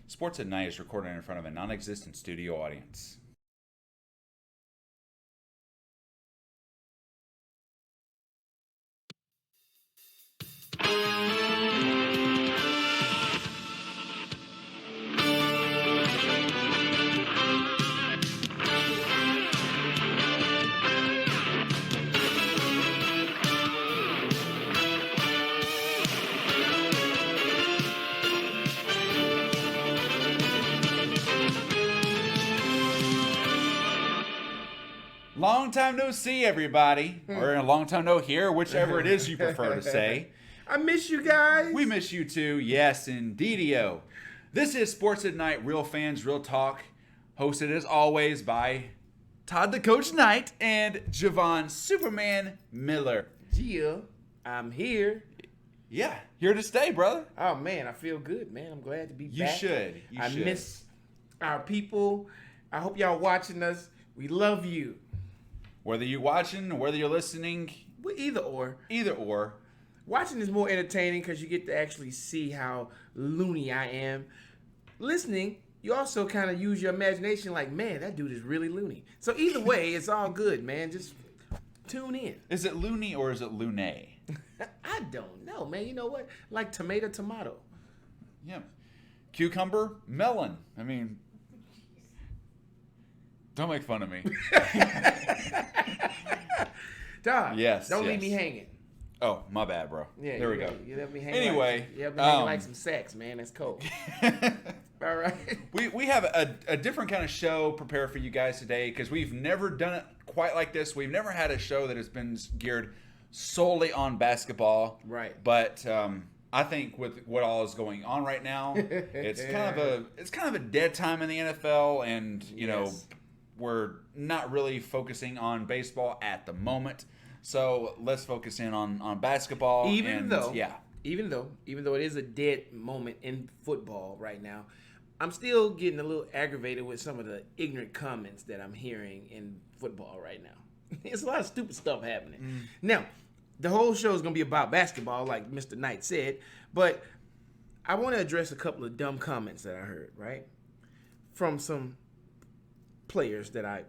Sports at Night is recorded in front of a non-existent studio audience. Long time no see, everybody. Or a long time no hear, whichever it is you prefer to say. I miss you guys. We miss you too. Yes, indeedio. This is Sports at Night, Real Fans, Real Talk. Hosted as always by Todd the Coach Knight and Jevon Superman Miller. Gia, I'm here. Yeah, here to stay, brother. Oh, man, I feel good, man. I'm glad to be You back. should. You I should. miss our people. I hope y'all watching us. We love you. Whether you're watching or whether you're listening, Well, either or. either or. Watching is more entertaining because you get to actually see how loony I am. Listening, you also kind of use your imagination like, man, that dude is really loony. So either way, it's all good, man. Just tune in. Is it loony or is it lunay? I don't know, man. You know what? Like tomato. Yeah. Cucumber, melon. I mean, don't make fun of me. Todd, Yes, don't leave yes. me hanging. Oh, my bad, bro. Yeah, there we go. You left me hanging. Anyway, You left me hanging like some sex, man. That's cold. All right. we have a different kind of show prepared for you guys today because we've never done it quite like this. We've never had a show that has been geared solely on basketball. Right. But I think with what all is going on right now, it's kind of a dead time in the NFL, and you know Yes. we're not really focusing on baseball at the moment. So let's focus in on basketball. Even though it is a dead moment in football right now, I'm still getting a little aggravated with some of the ignorant comments that I'm hearing in football right now. There's a lot of stupid stuff happening. Now, the whole show is going to be about basketball, like Mr. Knight said, but I want to address a couple of dumb comments that I heard, right? From some players that I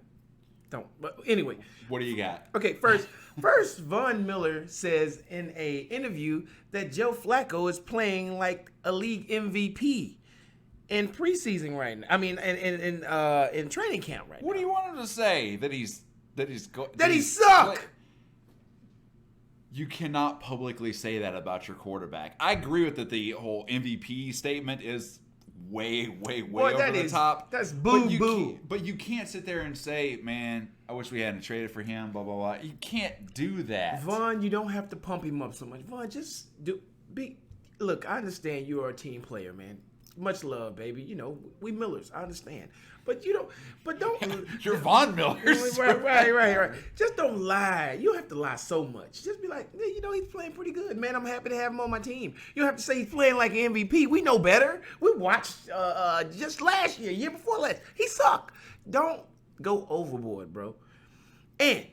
don't. But anyway. What do you got? Okay, first, Von Miller says in a interview that Joe Flacco is playing like a league MVP in preseason right now. I mean, in training camp right What now. do you want him to say? That he suck. You cannot publicly say that about your quarterback. I agree with that. The whole MVP statement is way Boy, over the top. That's But boo. but you can't sit there and say, "Man, I wish we hadn't traded for him." Blah blah blah. You can't do that. Vaughn, you don't have to pump him up so much. Vaughn, just look, I understand you are a team player, man. Much love, baby. You know, we Millers. I understand. But don't. You're Von Millers. Right. Just don't lie. You don't have to lie so much. Just be like, yeah, you know, he's playing pretty good, man. I'm happy to have him on my team. You don't have to say he's playing like an MVP. We know better. We watched just last year before last. He sucked. Don't go overboard, bro. And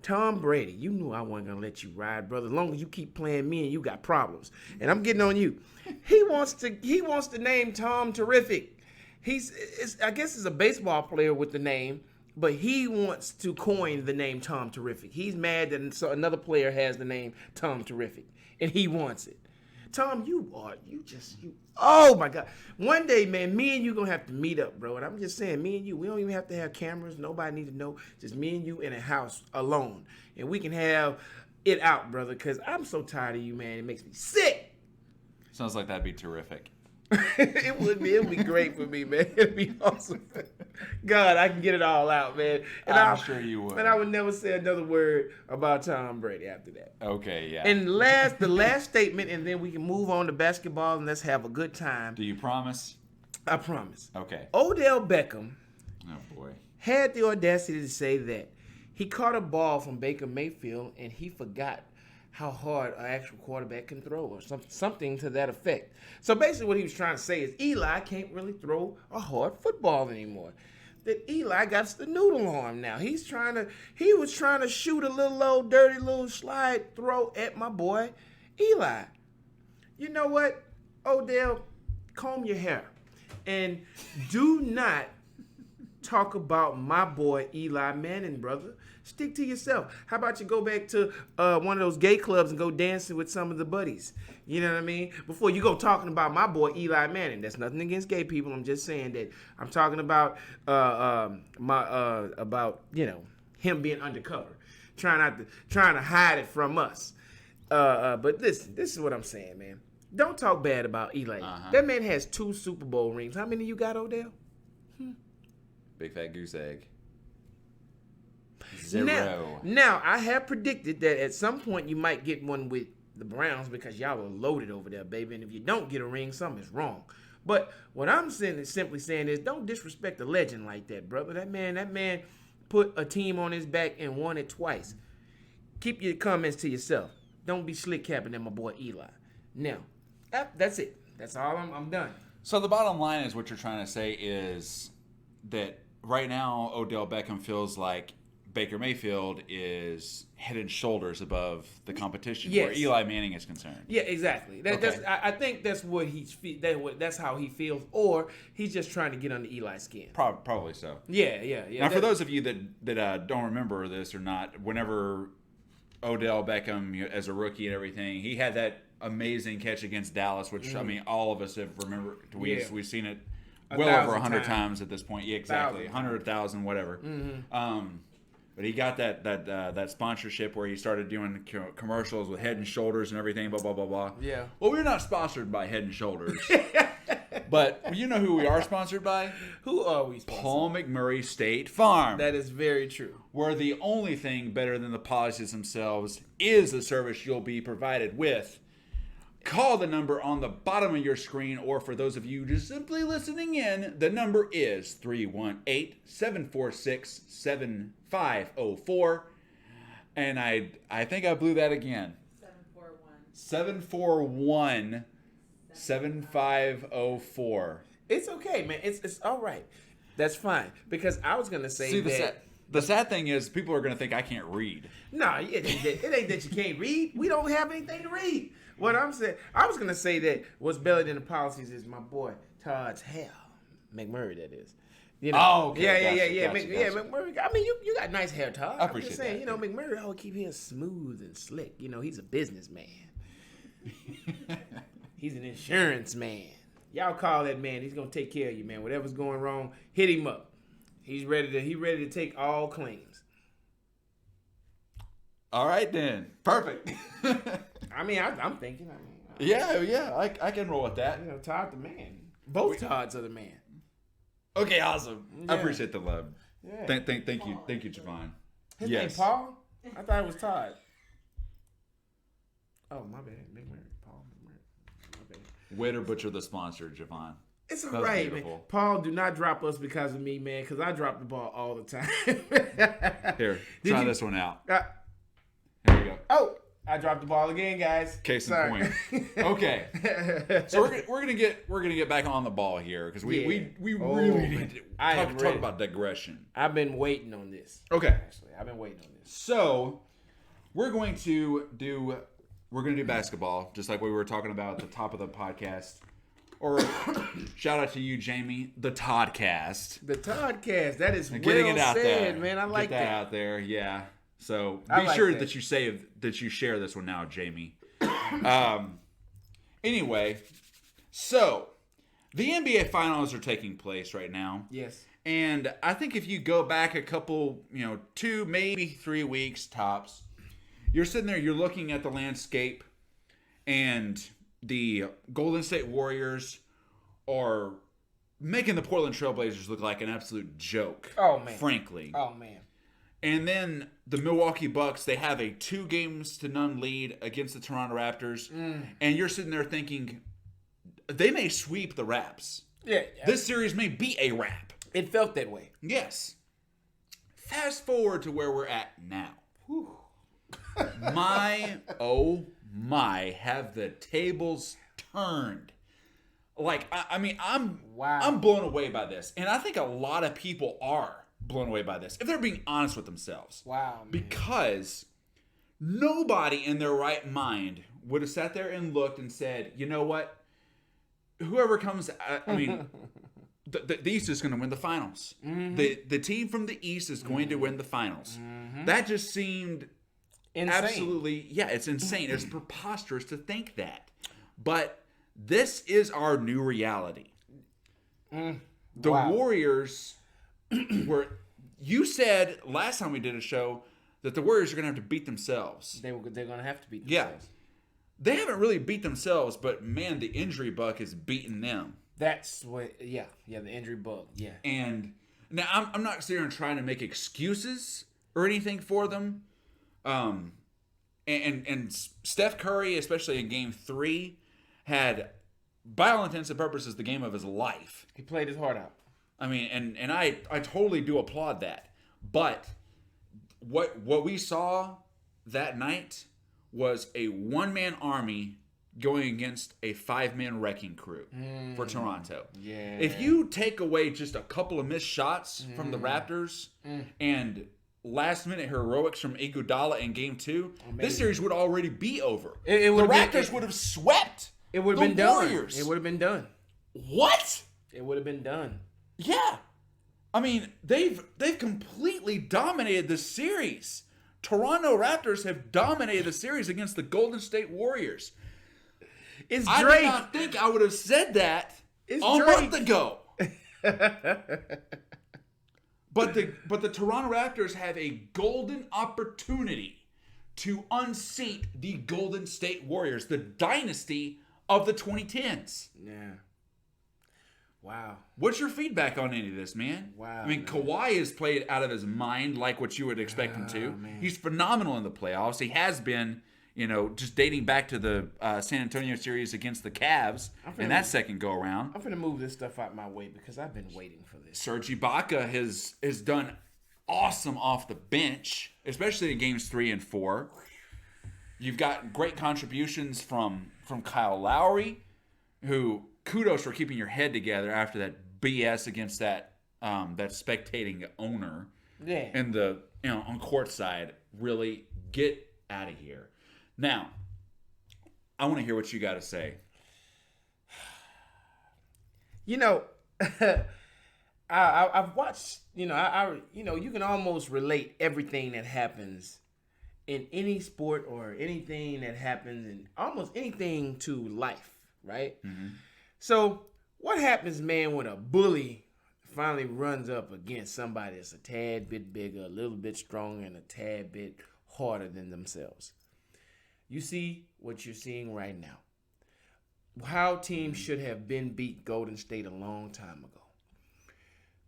Tom Brady, you knew I wasn't gonna let you ride, brother. As long as you keep playing me and you got problems, and I'm getting on you. He wants to name Tom Terrific. I guess he's a baseball player with the name, but he wants to coin the name Tom Terrific. He's mad that another player has the name Tom Terrific, and he wants it. Tom, oh my God. One day, man, me and you gonna have to meet up, bro. And I'm just saying, me and you, we don't even have to have cameras. Nobody need to know. Just me and you in a house alone. And we can have it out, brother, because I'm so tired of you, man. It makes me sick. Sounds like that'd be terrific. It would be great for me, man. It'd be awesome. God, I can get it all out, man. And I'm sure you would. And I would never say another word about Tom Brady after that. Okay, yeah. And the last statement, and then we can move on to basketball and let's have a good time. Do you promise? I promise. Okay. Odell Beckham Oh boy. had the audacity to say that he caught a ball from Baker Mayfield and he forgot how hard an actual quarterback can throw, or something to that effect. So basically what he was trying to say is Eli can't really throw a hard football anymore. That Eli got the noodle on him now. He was trying to shoot a little old dirty little slide throw at my boy Eli. You know what, Odell, comb your hair. And do not talk about my boy Eli Manning, brother. Stick to yourself. How about you go back to one of those gay clubs and go dancing with some of the buddies? You know what I mean? Before you go talking about my boy Eli Manning. That's nothing against gay people. I'm just saying that I'm talking about him being undercover, trying to hide it from us. But listen, this is what I'm saying, man. Don't talk bad about Eli. That man has 2 Super Bowl rings. How many you got, Odell? Big fat goose egg. 0. Now, I have predicted that at some point you might get one with the Browns because y'all are loaded over there, baby. And if you don't get a ring, something's wrong. But what I'm saying is simply saying is don't disrespect a legend like that, brother. That man put a team on his back and won it twice. Keep your comments to yourself. Don't be slick capping at my boy Eli. Now, that's it. That's all. I'm done. So the bottom line is what you're trying to say is that right now Odell Beckham feels like Baker Mayfield is head and shoulders above the competition where Eli Manning is concerned. Yeah, exactly. I think that's what that's how he feels, or he's just trying to get under Eli's skin. Probably so. Yeah. Now, for those of you that don't remember this or not, whenever Odell Beckham as a rookie and everything, he had that amazing catch against Dallas, which I mean, all of us have remembered. We've seen it well over 100 times at this point. Yeah, exactly, 100,000, whatever. But he got that sponsorship where he started doing commercials with Head and Shoulders and everything, blah, blah, blah, blah. Yeah. Well, we're not sponsored by Head and Shoulders. But you know who we are sponsored by? Who are we sponsored? Paul McMurray State Farm. That is very true. Where the only thing better than the policies themselves is the service you'll be provided with. Call the number on the bottom of your screen, or for those of you just simply listening in, the number is 318-746-7504. And I think I blew that again. 741-7504. It's okay, man. It's all right. That's fine. Because I was going to say the sad thing is people are going to think I can't read. No, it ain't that you can't read. We don't have anything to read. What I'm saying, I was going to say that what's better than the policies is my boy Todd's hair. McMurray, that is. You know? Oh, okay. Yeah. Gotcha. McMurray. I mean, you got nice hair, Todd. I appreciate I'm just saying, that. McMurray always keep his smooth and slick. He's a businessman. He's an insurance man. Y'all call that man. He's gonna take care of you, man. Whatever's going wrong, hit him up. He's ready to take all claims. All right then. Perfect. I mean, I'm thinking. Yeah. I can roll with that. Todd the man. Both Todds are the man. Okay, awesome. Yeah. I appreciate the love. Yeah. Thank you, Jevon. His name Paul? I thought it was Todd. Oh, my bad. McMurray. Paul McMurray. My bad. Way to butcher the sponsor, Jevon. It's all right, man. Paul, do not drop us because of me, man, because I drop the ball all the time. Here, try this one out. Here we go. Oh, I dropped the ball again, guys. Case in point. Okay, so we're gonna get back on the ball here because we really need to talk about digression. I've been waiting on this. Okay, actually, I've been waiting on this. So we're going to do basketball just like we were talking about at the top of the podcast. Or shout out to you, Jamie, the Toddcast. The Toddcast. That is getting it out said, there, man. I like that. Get that out there, yeah. So be sure that you share this one now, Jamie. Anyway, so the NBA Finals are taking place right now. Yes. And I think if you go back a couple, 2, maybe 3 weeks tops, you're sitting there, you're looking at the landscape, and the Golden State Warriors are making the Portland Trailblazers look like an absolute joke. Oh, man. Frankly. Oh, man. And then the Milwaukee Bucks, they have a 2-0 lead against the Toronto Raptors. And you're sitting there thinking, they may sweep the Raps. Yeah. This series may be a wrap. It felt that way. Yes. Fast forward to where we're at now. Whew. My, have the tables turned. Like, I'm blown away by this. And I think a lot of people are blown away by this, if they're being honest with themselves. Wow, man. Because nobody in their right mind would have sat there and looked and said, you know what? whoever comes, I mean, the East is going to win the finals. The team from the East is going to win the finals. That just seemed Insane. absolutely, it's insane. It's preposterous to think that. But this is our new reality. The Warriors were, you said last time we did a show that the Warriors are going to have to beat themselves. They're going to have to beat themselves. Yeah. They haven't really beat themselves, but man, the injury bug has beaten them. That's what, the injury bug, And now I'm not sitting here trying to make excuses or anything for them. And Steph Curry, especially in Game 3, had, by all intents and purposes, the game of his life. He played his heart out. I mean, and I totally do applaud that. But what we saw that night was a one-man army going against a five-man wrecking crew for Toronto. Yeah. If you take away just a couple of missed shots from the Raptors and last-minute heroics from Iguodala in Game 2, this series would already be over. The Raptors would have swept the Warriors. It would have been done. What? It would have been done. Yeah. I mean, they've completely dominated the series. Toronto Raptors have dominated the series against the Golden State Warriors. I did not think I would have said that a month ago. But the Toronto Raptors have a golden opportunity to unseat the Golden State Warriors, the dynasty of the 2010s. Yeah. Wow. What's your feedback on any of this, man? Wow. I mean, Kawhi has played out of his mind like what you would expect him to. Man. He's phenomenal in the playoffs. He has been, just dating back to the San Antonio series against the Cavs in that second go-around. I'm going to move this stuff out my way because I've been waiting for this. Serge Ibaka has done awesome off the bench, especially in games 3 and 4. You've got great contributions from Kyle Lowry, who kudos for keeping your head together after that BS against that spectating owner. Yeah. And the on court side, really get out of here. Now, I want to hear what you got to say. I've watched. You can almost relate everything that happens in any sport or anything that happens in almost anything to life, right? Mm-hmm. So what happens, man, when a bully finally runs up against somebody that's a tad bit bigger, a little bit stronger, and a tad bit harder than themselves? You see what you're seeing right now. How teams should have been beat Golden State a long time ago.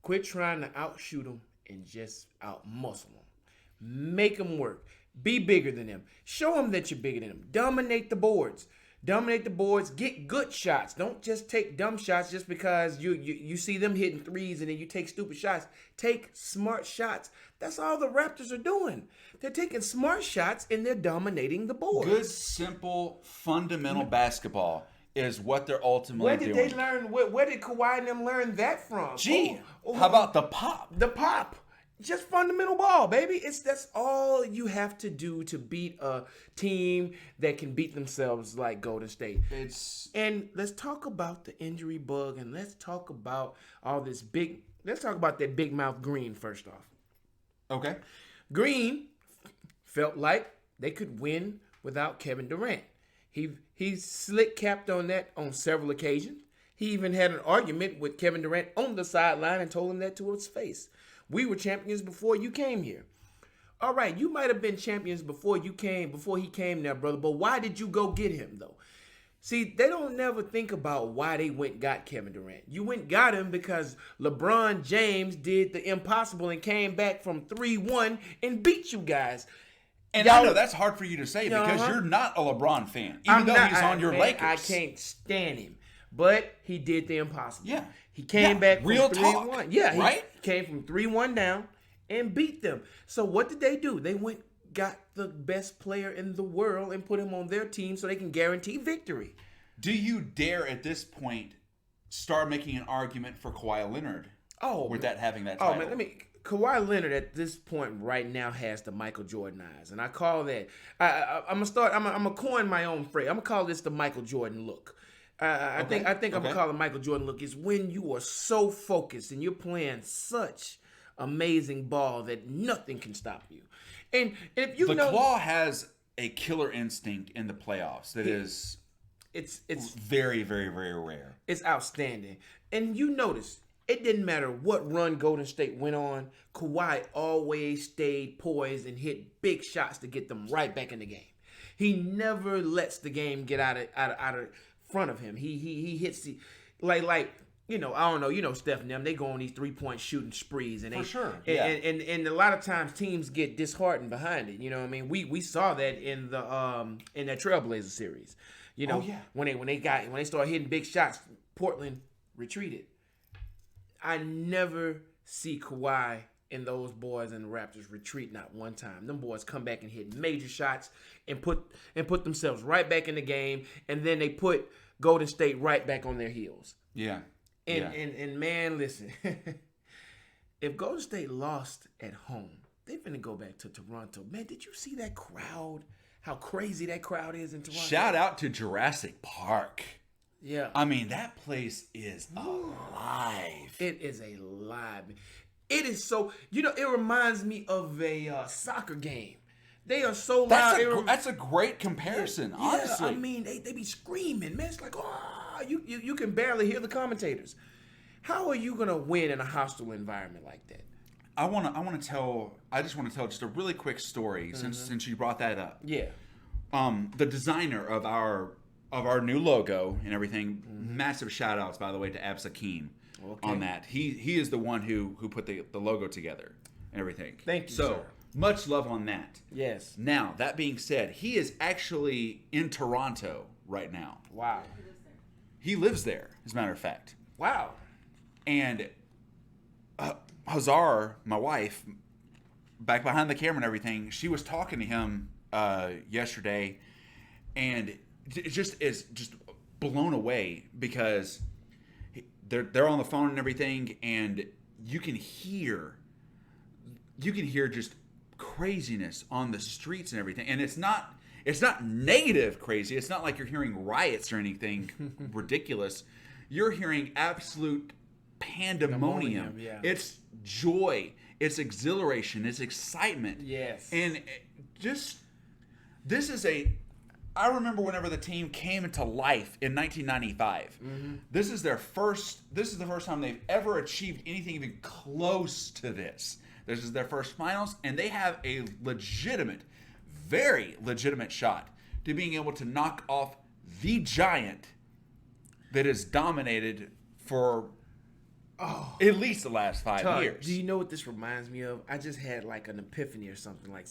Quit trying to outshoot them and just outmuscle them. Make them work. Be bigger than them. Show them that you're bigger than them. Dominate the boards. Get good shots. Don't just take dumb shots just because you see them hitting threes and then you take stupid shots. Take smart shots. That's all the Raptors are doing. They're taking smart shots and they're dominating the boards. Good, simple, fundamental basketball is what they're ultimately doing. Where did they learn? Where did Kawhi and them learn that from? How about the pop? The pop. Just fundamental ball, baby. That's all you have to do to beat a team that can beat themselves like Golden State. And let's talk about the injury bug, and let's talk about let's talk about that big mouth Green first off. Okay. Green felt like they could win without Kevin Durant. He slick capped on that on several occasions. He even had an argument with Kevin Durant on the sideline and told him that to his face. We were champions before you came here. All right, you might have been champions before he came there, brother, but why did you go get him, though? See, they don't never think about why they went and got Kevin Durant. You went and got him because LeBron James did the impossible and came back from 3-1 and beat you guys. And I know that's hard for you to say because you're not a LeBron fan, even though he's on your Lakers. I can't stand him, but he did the impossible. Yeah. He came back from real 3-1. talk. Yeah, right? He came from 3-1 down and beat them. So what did they do? They went, got the best player in the world and put him on their team so they can guarantee victory. Do you dare at this point start making an argument for Kawhi Leonard? Having that title? Oh man, Kawhi Leonard at this point right now has the Michael Jordan eyes, and I call that. I'm gonna coin my own phrase. I'm gonna call this the Michael Jordan look. I think I'm gonna call it Michael Jordan look. Is when you are so focused and you're playing such amazing ball that nothing can stop you. And if you know, Claw has a killer instinct in the playoffs that is it's very, very, very rare. It's outstanding. And you notice it didn't matter what run Golden State went on. Kawhi always stayed poised and hit big shots to get them right back in the game. He never lets the game get out of front of him. He hits the like I don't know, Steph and them, they go on these 3-point shooting sprees and for sure. And a lot of times teams get disheartened behind it. You know what I mean? We saw that in that Trailblazer series. When they started hitting big shots, Portland retreated. I never see Kawhi and those boys and the Raptors retreat not one time. Them boys come back and hit major shots and put themselves right back in the game, and then they put Golden State right back on their heels. Yeah. And man, listen, if Golden State lost at home, they finna go back to Toronto. Man, did you see that crowd? How crazy that crowd is in Toronto. Shout out to Jurassic Park. Yeah. I mean, that place is alive. It is alive. It is so, it reminds me of a soccer game. They are so loud. That's a great comparison, honestly. I mean, they be screaming, man. It's like, you can barely hear the commentators. How are you gonna win in a hostile environment like that? I just want to tell just a really quick story since you brought that up. Yeah. The designer of our new logo and everything, massive shout outs by the way to Abs Hakim on that. He is the one who put the logo together and everything. Thank you, so sir. Much love on that. Yes. Now, that being said, he is actually in Toronto right now. Wow. He lives there, as a matter of fact. Wow. And Hazar, my wife, back behind the camera and everything, she was talking to him yesterday, and it just is just blown away because they're on the phone and everything, and you can hear just craziness on the streets and everything, and it's not negative crazy. It's not like you're hearing riots or anything ridiculous. You're hearing absolute pandemonium. Yeah. It's joy. It's exhilaration. It's excitement. Yes. And I remember whenever the team came into life in 1995. This is the first time they've ever achieved anything even close to this. This is their first finals, and they have a very legitimate shot to being able to knock off the giant that has dominated for at least the last 5 Todd, years. Do you know what this reminds me of? I just had like an epiphany or something, like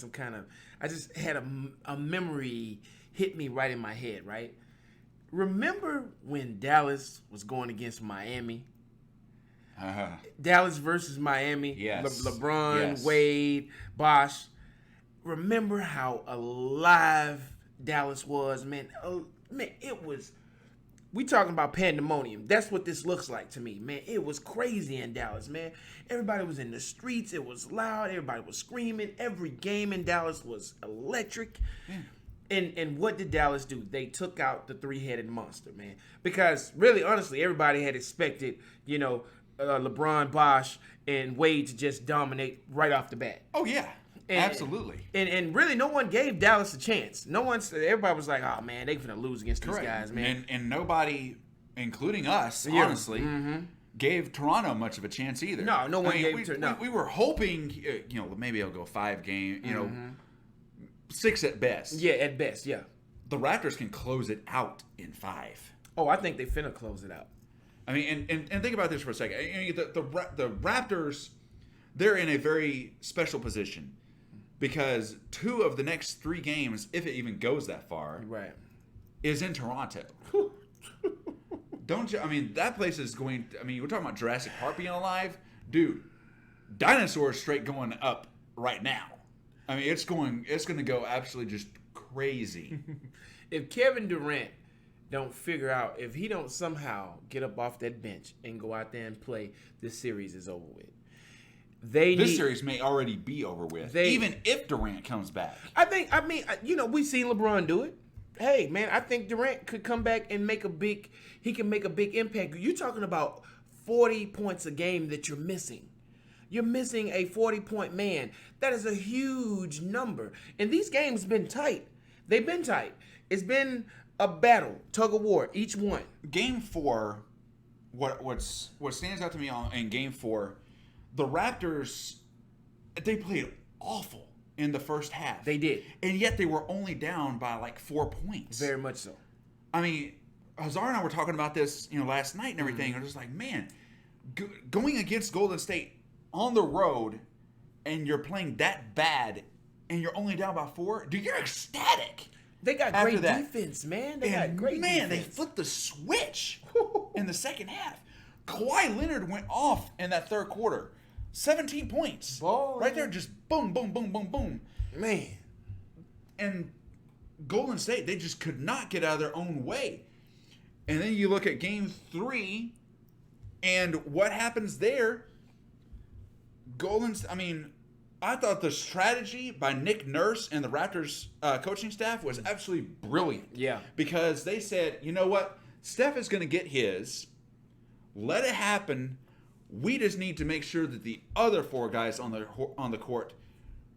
I just had a memory hit me right in my head, right? Remember when Dallas was going against Miami? Dallas versus Miami. Yes. LeBron, Yes. Wade, Bosh. Remember how alive Dallas was, man? It was. We talking about pandemonium. That's what this looks like to me, man. It was crazy in Dallas, man. Everybody was in the streets. It was loud. Everybody was screaming. Every game in Dallas was electric. Yeah. And what did Dallas do? They took out the three-headed monster, man. Because really, honestly, everybody had expected, LeBron, Bosh, and Wade to just dominate right off the bat. Oh yeah, absolutely. And really, no one gave Dallas a chance. Everybody was like, "Oh man, they finna lose against these guys, man." And nobody, including us, honestly, gave Toronto much of a chance either. No one gave it. No, we were hoping, maybe it'll go 5 games, 6 at best. Yeah, at best, yeah. The Raptors can close it out in 5. Oh, I think they finna close it out. I mean, and think about this for a second. The Raptors, they're in a very special position because 2 of the next 3 games, if it even goes that far, right, is in Toronto. Don't you? I mean, that place is going. We're talking about Jurassic Park being alive, dude. Dinosaurs straight going up right now. I mean, it's going to go absolutely just crazy. If Kevin Durant don't figure out, if he don't somehow get up off that bench and go out there and play, this series is over with. This series may already be over with, even if Durant comes back. I mean, we've seen LeBron do it. Hey, man, I think Durant could come back and make a big impact. You're talking about 40 points a game that you're missing. You're missing a 40-point man. That is a huge number. And these games been tight. They've been tight. It's been a battle, tug of war, each one. Game 4, what stands out to me in Game 4, the Raptors, they played awful in the first half. They did. And yet they were only down by like 4 points. Very much so. I mean, Hazard and I were talking about this, last night and everything. I was just like, man, going against Golden State on the road and you're playing that bad and you're only down by 4, dude, you're ecstatic. They got great defense, man. They flipped the switch in the second half. Kawhi Leonard went off in that third quarter. 17 points. Ball, right there, just boom, boom, boom, boom, boom. Man. And Golden State, they just could not get out of their own way. And then you look at Game 3, and what happens there? I thought the strategy by Nick Nurse and the Raptors coaching staff was absolutely brilliant. Yeah. Because they said, you know what? Steph is going to get his. Let it happen. We just need to make sure that the other 4 guys on the court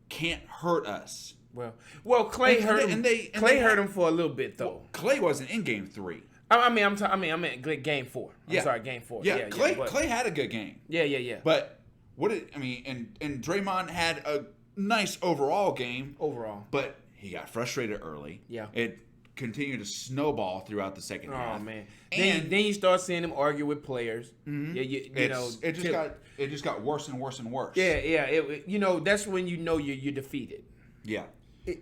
can't hurt us. Well, Clay hurt him. Clay hurt him for a little bit though. Well, Clay wasn't in Game 3. I meant Game 4. I'm sorry, Game 4. Yeah, Clay had a good game. Yeah. But and Draymond had a nice overall game. But he got frustrated early. Yeah. It continued to snowball throughout the second half. Oh man. Then you start seeing him argue with players. Mm-hmm. Yeah, it just got worse and worse and worse. Yeah. That's when you're defeated. Yeah.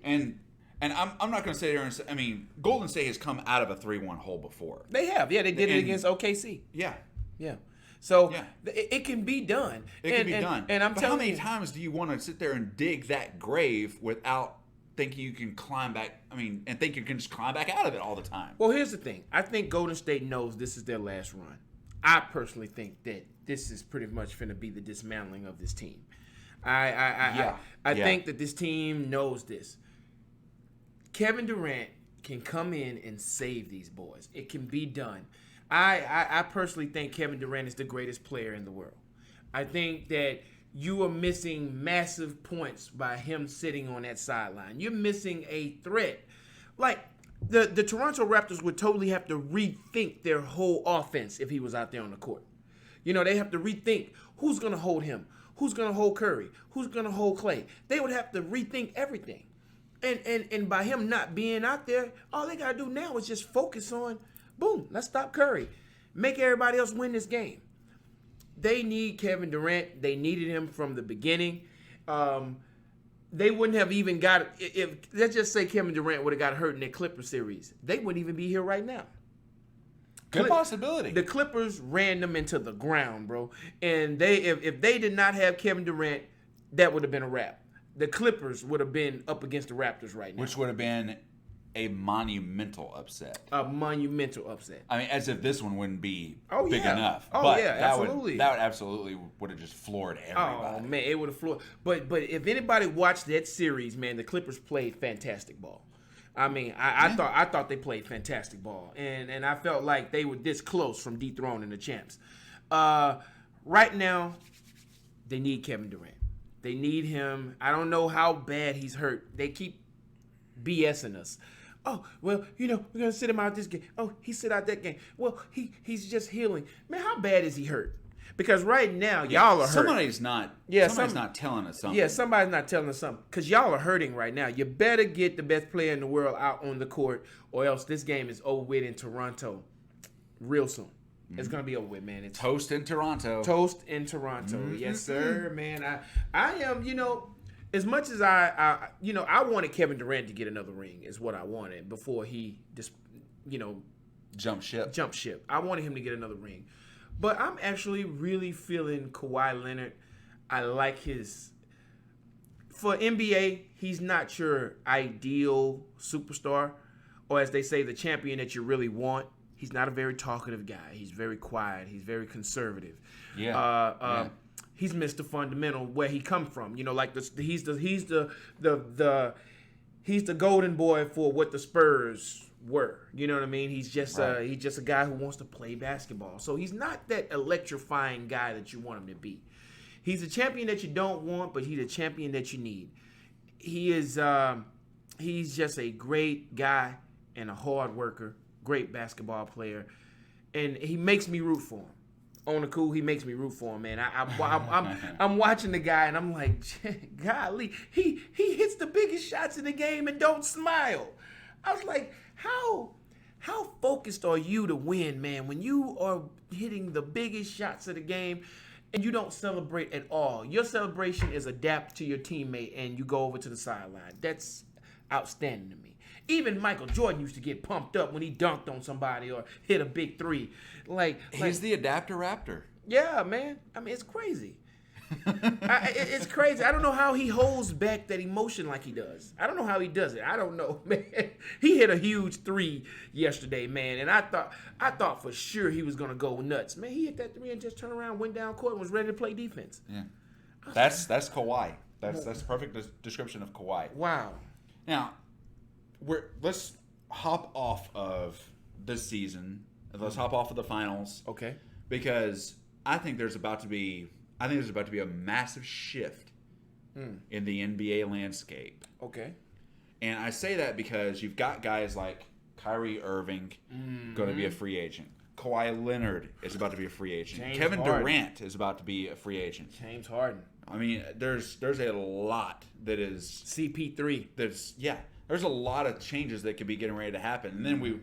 And I'm not going to sit here and say, Golden State has come out of a 3-1 hole before. They have. Yeah, they did it against OKC. Yeah. So it can be done. It can be done. And but how many times do you want to sit there and dig that grave without thinking you can climb back? And think you can just climb back out of it all the time. Well, here's the thing. I think Golden State knows this is their last run. I personally think that this is pretty much going to be the dismantling of this team. I think that this team knows this. Kevin Durant can come in and save these boys. It can be done. I personally think Kevin Durant is the greatest player in the world. I think that you are missing massive points by him sitting on that sideline. You're missing a threat. Like, the Toronto Raptors would totally have to rethink their whole offense if he was out there on the court. They have to rethink who's going to hold him, who's going to hold Curry, who's going to hold Clay. They would have to rethink everything. And by him not being out there, all they got to do now is just focus on, boom, let's stop Curry. Make everybody else win this game. They need Kevin Durant. They needed him from the beginning. They wouldn't have even got, if let's just say Kevin Durant would have got hurt in their Clippers series, they wouldn't even be here right now. Good possibility. The Clippers ran them into the ground, bro. And if they did not have Kevin Durant, that would have been a wrap. The Clippers would have been up against the Raptors right now. Which would have been a monumental upset. A monumental upset. As if this one wouldn't be big yeah. enough. Oh, but yeah, absolutely. That would absolutely would have just floored everybody. Oh, man, it would have floored. But if anybody watched that series, man, the Clippers played fantastic ball. I thought they played fantastic ball. And I felt like they were this close from dethroning the champs. Right now, they need Kevin Durant. They need him. I don't know how bad he's hurt. They keep BSing us. Oh, well, we're going to sit him out this game. Oh, he sit out that game. Well, he's just healing. Man, how bad is he hurt? Because right now, y'all are hurt. Somebody's not telling us something. Yeah, somebody's not telling us something. Because y'all are hurting right now. You better get the best player in the world out on the court, or else this game is over with in Toronto real soon. It's going to be over with, man. It's Toast in Toronto. Toast in Toronto. Mm-hmm. Yes, sir, man. I am, as much as I wanted Kevin Durant to get another ring is what I wanted before he just, jump ship. I wanted him to get another ring. But I'm actually really feeling Kawhi Leonard. I like for NBA, he's not your ideal superstar, or as they say, the champion that you really want. He's not a very talkative guy. He's very quiet. He's very conservative. Yeah. He's Mr. Fundamental where he come from. He's the golden boy for what the Spurs were. You know what I mean? He's just he's just a guy who wants to play basketball. So he's not that electrifying guy that you want him to be. He's a champion that you don't want, but he's a champion that you need. He is he's just a great guy and a hard worker, great basketball player, and he makes me root for him. On the cool, he makes me root for him, man. I'm watching the guy and I'm like, golly, he hits the biggest shots in the game and don't smile. I was like, how focused are you to win, man, when you are hitting the biggest shots of the game and you don't celebrate at all? Your celebration is adapt to your teammate and you go over to the sideline. That's outstanding to me. Even Michael Jordan used to get pumped up when he dunked on somebody or hit a big three. He's the adapter raptor. Yeah, man. I mean, it's crazy. It's crazy. I don't know how he holds back that emotion like he does. I don't know how he does it. I don't know, man. He hit a huge three yesterday, man, and I thought for sure he was gonna go nuts. Man, he hit that three and just turned around, went down court, and was ready to play defense. Yeah, that's Kawhi. That's a perfect description of Kawhi. Wow. Now, let's hop off of this season. Let's hop off of the finals. Okay. Because I think there's about to be a massive shift in the NBA landscape. Okay. And I say that because you've got guys like Kyrie Irving going to be a free agent. Kawhi Leonard is about to be a free agent. Kevin Durant is about to be a free agent. James Harden. I mean, there's a lot that is CP3. There's a lot of changes that could be getting ready to happen. And then we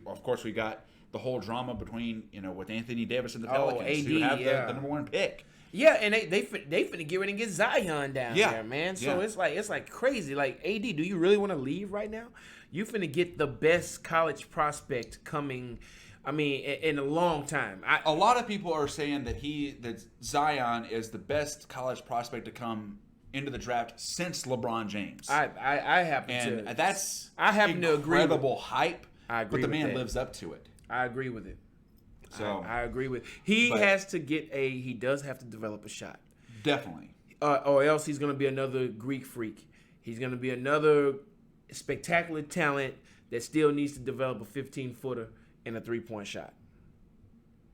got the whole drama between, with Anthony Davis and the Pelicans, who have the number one pick. Yeah, and they finna get ready and get Zion down there, man. So it's like crazy. Like, AD, do you really want to leave right now? You finna get the best college prospect coming, I mean, in a long time. A lot of people are saying that Zion is the best college prospect to come into the draft since LeBron James. I happen to agree. Incredible hype. I agree, but the man lives up to it. I agree with it. So I agree with it. He does have to develop a shot. Definitely. Or else he's going to be another Greek freak. He's going to be another spectacular talent that still needs to develop a 15-footer and a three-point shot.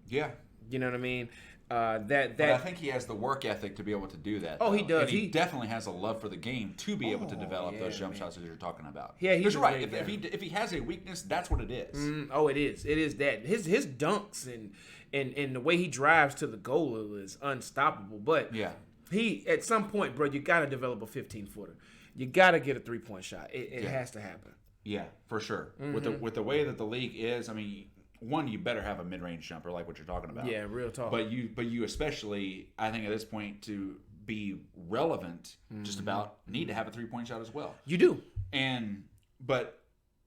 Yeah. You know what I mean? But I think he has the work ethic to be able to do that. Oh, he does. And he definitely has a love for the game to be able to develop those jump shots that you're talking about. Yeah, he's right. If he has a weakness, that's what it is. It is. It is that his dunks and the way he drives to the goal is unstoppable. But he at some point, bro, you got to develop a 15-footer. You got to get a three-point shot. It has to happen. Yeah, for sure. With the way that the league is, I mean. One, you better have a mid-range jumper like what you're talking about. Yeah, real talk. But you especially, I think at this point, to be relevant, just about need to have a three-point shot as well. You do. But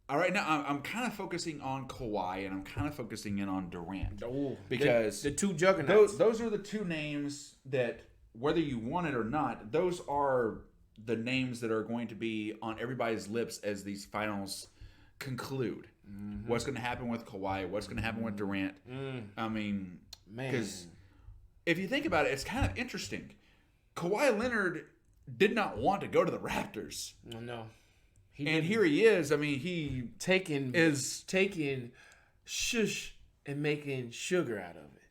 all right, now I'm kind of focusing on Kawhi and I'm kind of focusing in on Durant. Because the two juggernauts. Those are the two names that, whether you want it or not, those are the names that are going to be on everybody's lips as these finals conclude. What's going to happen with Kawhi? What's going to happen with Durant? I mean, because if you think about it, it's kind of interesting. Kawhi Leonard did not want to go to the Raptors. No. Here he is. I mean, he taking shush and making sugar out of it.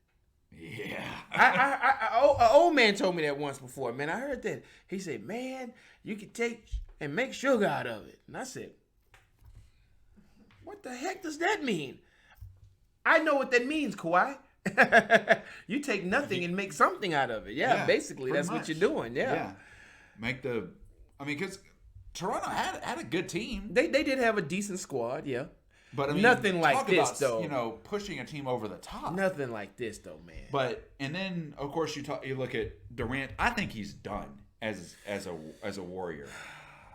Yeah. An old man told me that once before, man. I heard that. He said, man, you can take and make sugar out of it. And I said, what the heck does that mean? I know what that means, Kawhi. You take nothing and make something out of it. Yeah, basically, that's what you're doing. Yeah. Because Toronto had a good team. They did have a decent squad, yeah. But I mean, nothing like this, though. Pushing a team over the top. Nothing like this, though, man. And then, of course, you look at Durant. I think he's done as a Warrior.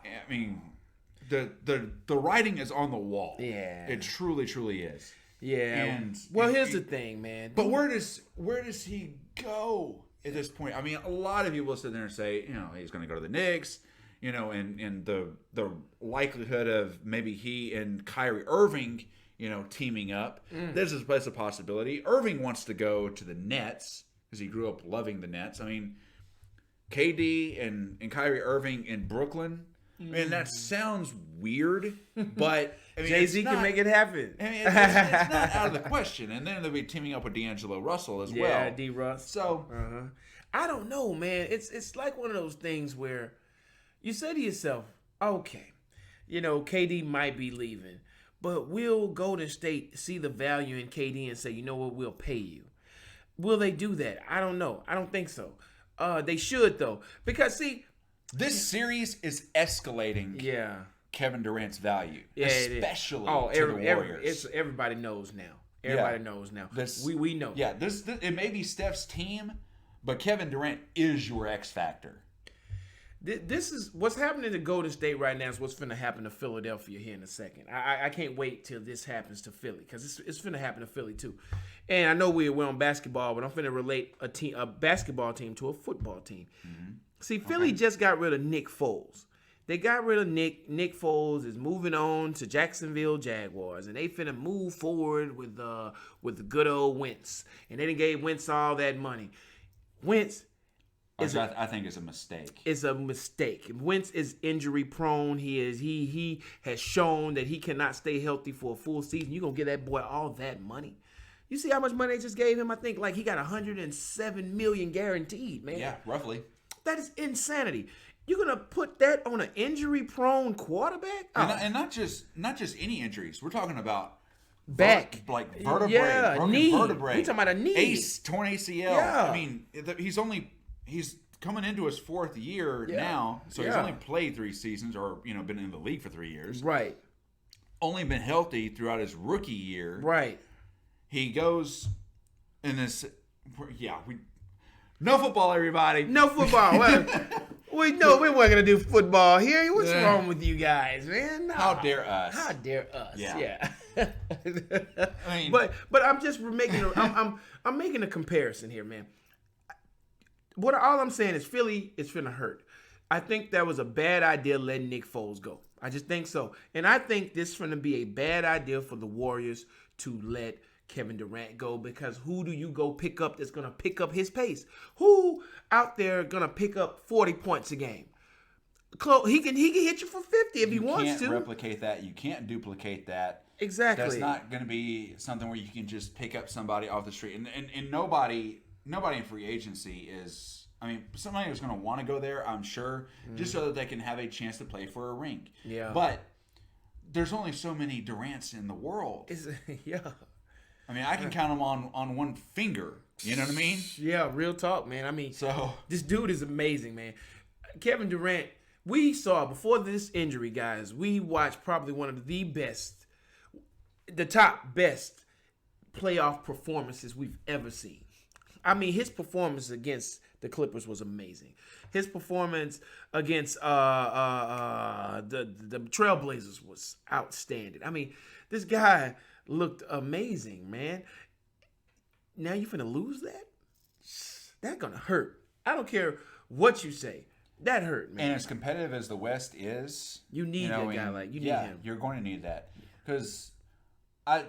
I mean, the writing is on the wall. Yeah, it truly is. Yeah. Here's the thing, man. But where does he go at this point? I mean, a lot of people sit there and say, he's going to go to the Knicks. And the likelihood of maybe he and Kyrie Irving, teaming up. This is a possibility. Irving wants to go to the Nets because he grew up loving the Nets. I mean, KD and Kyrie Irving in Brooklyn. And that sounds weird, but I mean, Jay-Z can make it happen. I mean, it's not out of the question. And then they'll be teaming up with D'Angelo Russell as well. Yeah, D-Russ. So I don't know, man. It's like one of those things where you say to yourself, okay, KD might be leaving, but will Golden State see the value in KD and say, you know what, we'll pay you? Will they do that? I don't know. I don't think so. They should, though. Because, see, this series is escalating Kevin Durant's value, especially to the Warriors. Everybody knows now. Everybody knows now. We know. Yeah, this it may be Steph's team, but Kevin Durant is your X factor. This is what's happening to Golden State right now is what's finna happen to Philadelphia here in a second. I can't wait till this happens to Philly because it's finna happen to Philly too. And I know we're on basketball, but I'm finna relate a basketball team to a football team. Mm-hmm. See, Philly just got rid of Nick Foles. They got rid of Nick. Nick Foles is moving on to Jacksonville Jaguars, and they finna move forward with the good old Wentz. And they done gave Wentz all that money. Wentz. I think it's a mistake. It's a mistake. Wentz is injury prone. He has shown that he cannot stay healthy for a full season. You're gonna give that boy all that money. You see how much money they just gave him? I think like he got $107 million guaranteed, man. Yeah, roughly. That is insanity. You're gonna put that on an injury prone quarterback? And not just any injuries. We're talking about back, like vertebrae, broken knee. vertebrae. We're talking about a knee, torn ACL. Yeah. I mean, he's coming into his fourth year now, so he's only played 3 seasons or been in the league for 3 years. Right. Only been healthy throughout his rookie year. Right. He goes in this. No football, everybody. No football. We weren't gonna do football here. What's wrong with you guys, man? No. How dare us? How dare us? Yeah. I mean, but I'm just making I'm making a comparison here, man. All I'm saying is Philly is finna hurt. I think that was a bad idea letting Nick Foles go. I just think so. And I think this is finna be a bad idea for the Warriors to let Kevin Durant go, because who do you go pick up that's gonna pick up his pace? Who out there gonna pick up 40 points a game? He can hit you for 50 if he wants to. You can't replicate that. You can't duplicate that. Exactly. That's not going to be something where you can just pick up somebody off the street. And nobody in free agency is. I mean, somebody is going to want to go there, I'm sure, just so that they can have a chance to play for a ring. Yeah. But there's only so many Durants in the world. Yeah. I mean, I can count them on one finger. You know what I mean? Yeah, real talk, man. I mean, so this dude is amazing, man. Kevin Durant, we saw before this injury, guys, we watched probably one of the top best playoff performances we've ever seen. I mean, his performance against the Clippers was amazing. His performance against the Trailblazers was outstanding. I mean, this guy looked amazing, man. Now you finna lose that? That's gonna hurt. I don't care what you say. That hurt, man. And as competitive as the West is, you need a guy like you. Need him. You're going to need that because I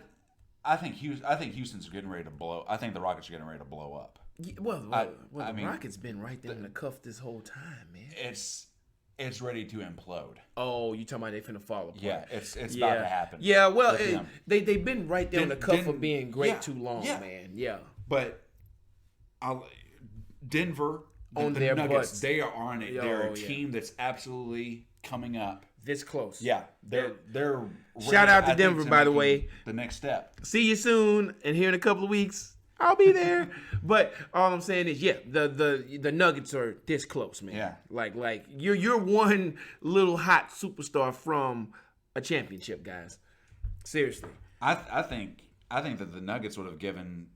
think Houston's getting ready to blow. I think the Rockets are getting ready to blow up. Yeah, the Rockets been right there in the cuff this whole time, man. It's ready to implode. Oh, you talking about they finna fall apart? Yeah, it's about to happen. Yeah, well, they've been right there in the cuff of being great too long, man. Yeah, but Denver on the their Nuggets, butts. they are on it. They're a team that's absolutely coming up. This close. Yeah, they're Shout out to Denver, by the way. The next step. See you soon, and here in a couple of weeks, I'll be there. But all I'm saying is, the Nuggets are this close, man. Yeah, like you're one little hot superstar from a championship, guys. Seriously, I think that the Nuggets would have given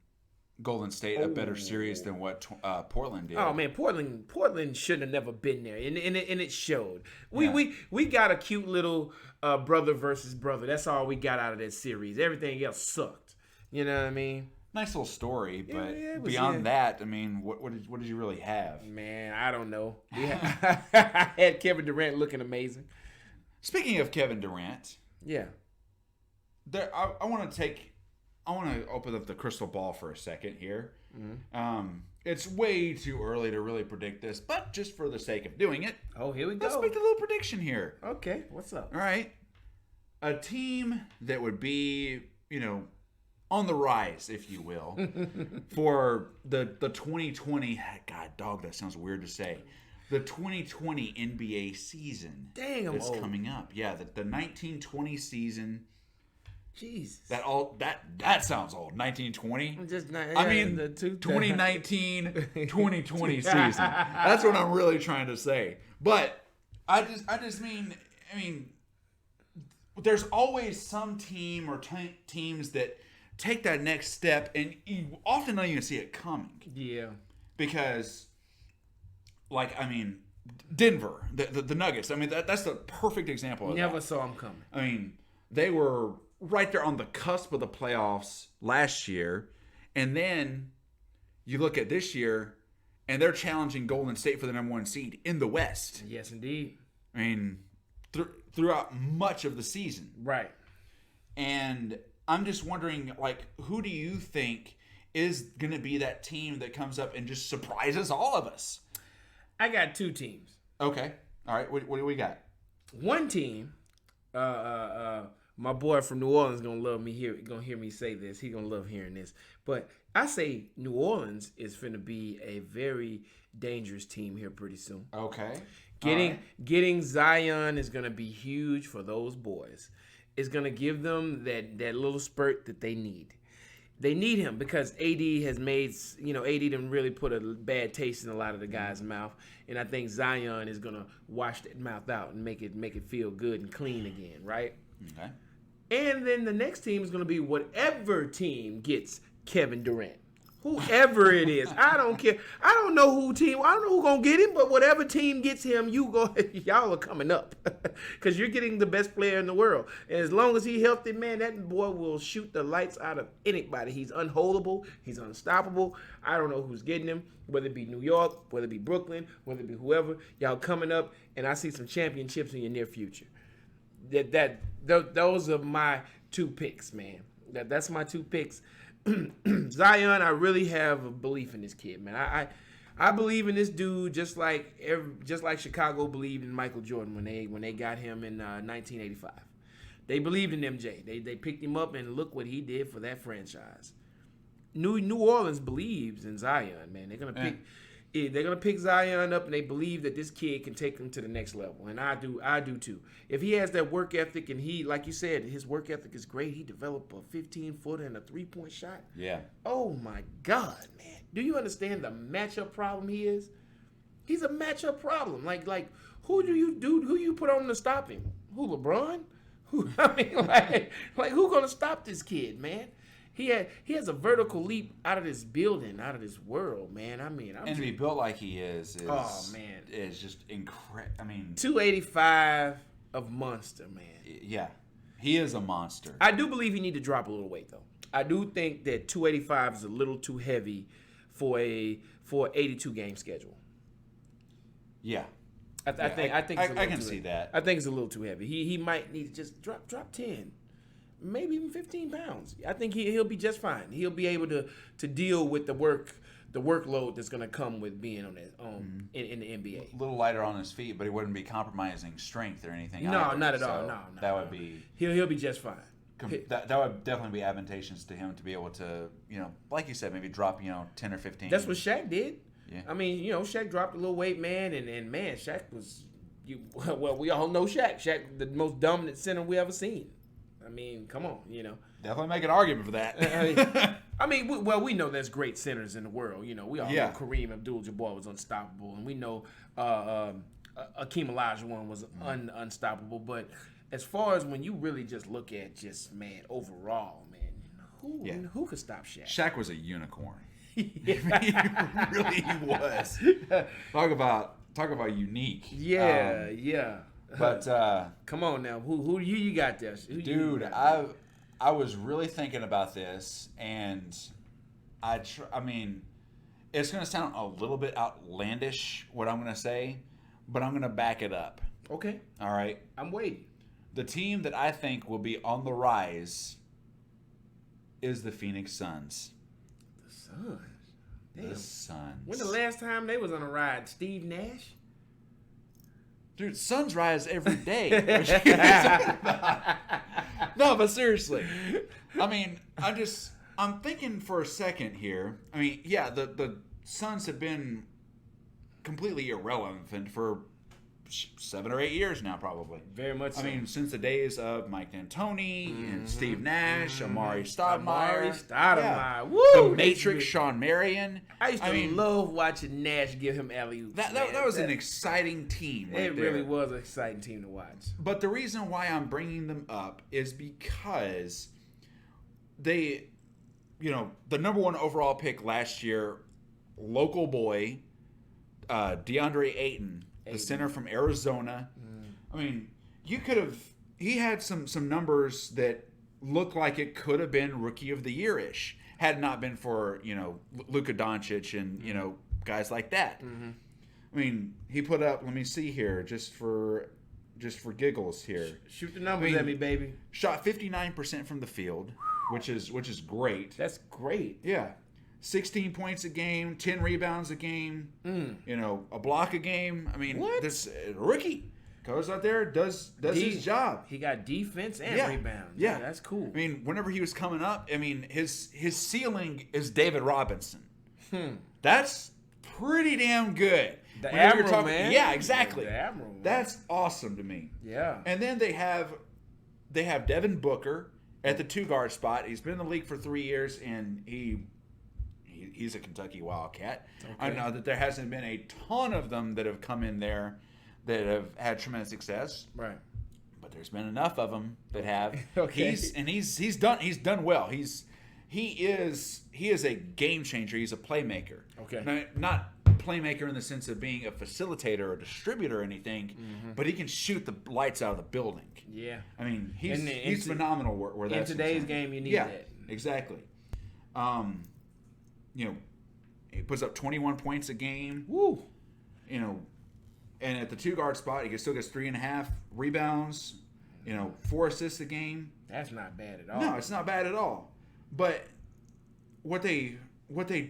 Golden State a better series than what Portland did. Oh man, Portland shouldn't have never been there, and it showed. We got a cute little brother versus brother. That's all we got out of that series. Everything else sucked. You know what I mean? Nice little story, but beyond that, I mean, what did you really have? Man, I don't know. I had Kevin Durant looking amazing. Speaking of Kevin Durant, yeah, I want to take to open up the crystal ball for a second here. It's way too early to really predict this, but just for the sake of doing it, Oh, here we go. let's make a little prediction here. Okay, what's up? All right. A team that would be, on the rise, if you will, for the 2020, God, dog, that sounds weird to say. The 2020 NBA season. Dang, I'm that's old. coming up. Yeah, the 1920 season. Jesus. That sounds old. 1920. Just not, I mean, the 2019, 2020 season. That's what I'm really trying to say. But I just mean, there's always some team or teams that take that next step, and you often don't even see it coming. Yeah. Because, Denver, the Nuggets. That's the perfect example of Never that. saw them coming. They were right there on the cusp of the playoffs last year, and then you look at this year, and they're challenging Golden State for the number 1 seed in the West. Yes, indeed. Throughout much of the season. Right. And I'm just wondering, who do you think is going to be that team that comes up and just surprises all of us? I got 2 teams. Okay. All right. What do we got? One team, my boy from New Orleans gonna hear me say this. He gonna love hearing this. But I say New Orleans is finna be a very dangerous team here pretty soon. Okay. Getting Zion is gonna be huge for those boys. It's gonna give them that little spurt that they need. They need him because AD has made, AD didn't really put a bad taste in a lot of the guys' mouth, and I think Zion is gonna wash that mouth out and make it feel good and clean again, right? Okay. And then the next team is gonna be whatever team gets Kevin Durant. Whoever it is, I don't care. I don't know who gonna get him, but whatever team gets him, y'all are coming up, because you're getting the best player in the world. And as long as he's healthy, man, that boy will shoot the lights out of anybody. He's unholdable. He's unstoppable. I don't know who's getting him, whether it be New York, whether it be Brooklyn, whether it be whoever. Y'all coming up, and I see some championships in your near future. Those are my 2 picks, man. That's my 2 picks. Zion, I really have a belief in this kid, man. I believe in this dude just like Chicago believed in Michael Jordan when they got him in 1985. They believed in MJ. They picked him up, and look what he did for that franchise. New Orleans believes in Zion, man. They're gonna pick Zion up, and they believe that this kid can take them to the next level, and I do too. If he has that work ethic, and he, like you said, his work ethic is great. He developed a 15-footer and a 3-point shot. Yeah. Oh my God, man! Do you understand the matchup problem he is? He's a matchup problem. Like who you put on to stop him? Who, LeBron? Who who gonna stop this kid, man? He has a vertical leap out of this building, out of this world, man. And to be built like he is oh man, is just incredible. 285 of monster, man. Yeah, he is a monster. I do believe he need to drop a little weight though. I do think that 285 is a little too heavy for an 82 game schedule. Yeah. I think I can see that. I think it's a little too heavy. He might need to just drop 10. Maybe even 15 pounds. I think he'll be just fine. He'll be able to deal with the workload that's going to come with being in the NBA. A little lighter on his feet, but he wouldn't be compromising strength or anything. No, either. not at So all. No. That would be. He'll be just fine. That would definitely be advantageous to him to be able to, like you said, maybe drop 10 or 15. That's what Shaq did. Yeah. Shaq dropped a little weight, man, and man, Shaq was we all know Shaq. Shaq, the most dominant center we ever seen. Come on, Definitely make an argument for that. We know there's great centers in the world. We all know Kareem Abdul-Jabbar was unstoppable, and we know Akeem Olajuwon was unstoppable. But as far as when you really just look at overall, man, who could stop Shaq? Shaq was a unicorn. He really was. Talk about unique. Yeah. But come on now, who you got there? Dude, I was really thinking about this, and it's gonna sound a little bit outlandish what I'm gonna say, but I'm gonna back it up. Okay. All right. I'm waiting. The team that I think will be on the rise is the Phoenix Suns. The Suns. Damn. The Suns. When the last time they was on a ride? Steve Nash? Dude, Suns rise every day. No, but seriously. I mean, I'm thinking for a second here. I mean, yeah, the Suns have been completely irrelevant for 7 or 8 years now, probably. Very much so. I mean, since the days of Mike D'Antoni and Steve Nash, Amari Stoudemire. Yeah. Woo! The Matrix, Sean Marion. I used to love watching Nash give him alley-oops. That was an exciting team. Right it really was an exciting team to watch. But the reason why I'm bringing them up is because they, the number 1 overall pick last year, local boy, DeAndre Ayton, the center from Arizona. I mean, he had some numbers that looked like it could have been Rookie of the Year-ish had it not been for, Luka Doncic and, guys like that. I mean, he put up, let me see here, just for giggles here. Shoot the numbers at me, baby. Shot 59% from the field, which is great. That's great. Yeah. 16 points a game, 10 rebounds a game, a block a game. I mean, this rookie goes out there, does his job. He got defense and rebounds. Yeah, that's cool. I mean, whenever he was coming up, I mean, his ceiling is David Robinson. That's pretty damn good. The Admiral, man. Yeah, exactly. The Admiral, man. That's awesome to me. Yeah. And then they have Devin Booker at the 2-guard spot. He's been in the league for 3 years, and he's a Kentucky Wildcat. Okay. I know that there hasn't been a ton of them that have come in there that have had tremendous success. Right. But there's been enough of them that have. Okay. He's done well. He is a game changer. He's a playmaker. Okay. Now, not playmaker in the sense of being a facilitator or distributor or anything, but he can shoot the lights out of the building. Yeah. I mean, he's phenomenal where that's in today's concerned. game. You need that. Exactly. He puts up 21 points a game. Woo. And at the 2-guard spot, he still gets 3.5 rebounds. 4 assists a game. That's not bad at all. No, it's not bad at all. But what they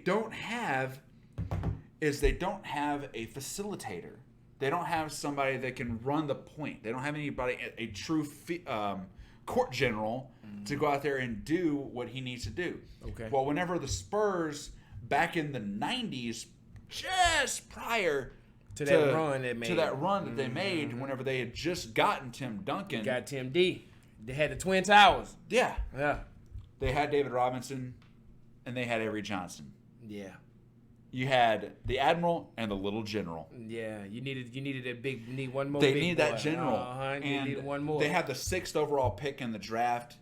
don't have is they don't have a facilitator. They don't have somebody that can run the point. They don't have anybody, a true court general to go out there and do what he needs to do. Okay. Well, whenever the Spurs back in the 90s, just prior to that run that they made, whenever they had just gotten Tim Duncan, got Tim D. They had the Twin Towers. Yeah. Yeah. They had David Robinson, and they had Avery Johnson. Yeah. You had the Admiral and the Little General. Yeah, you needed one more. They need that general, and they need one more. They have the 6th overall pick in the draft,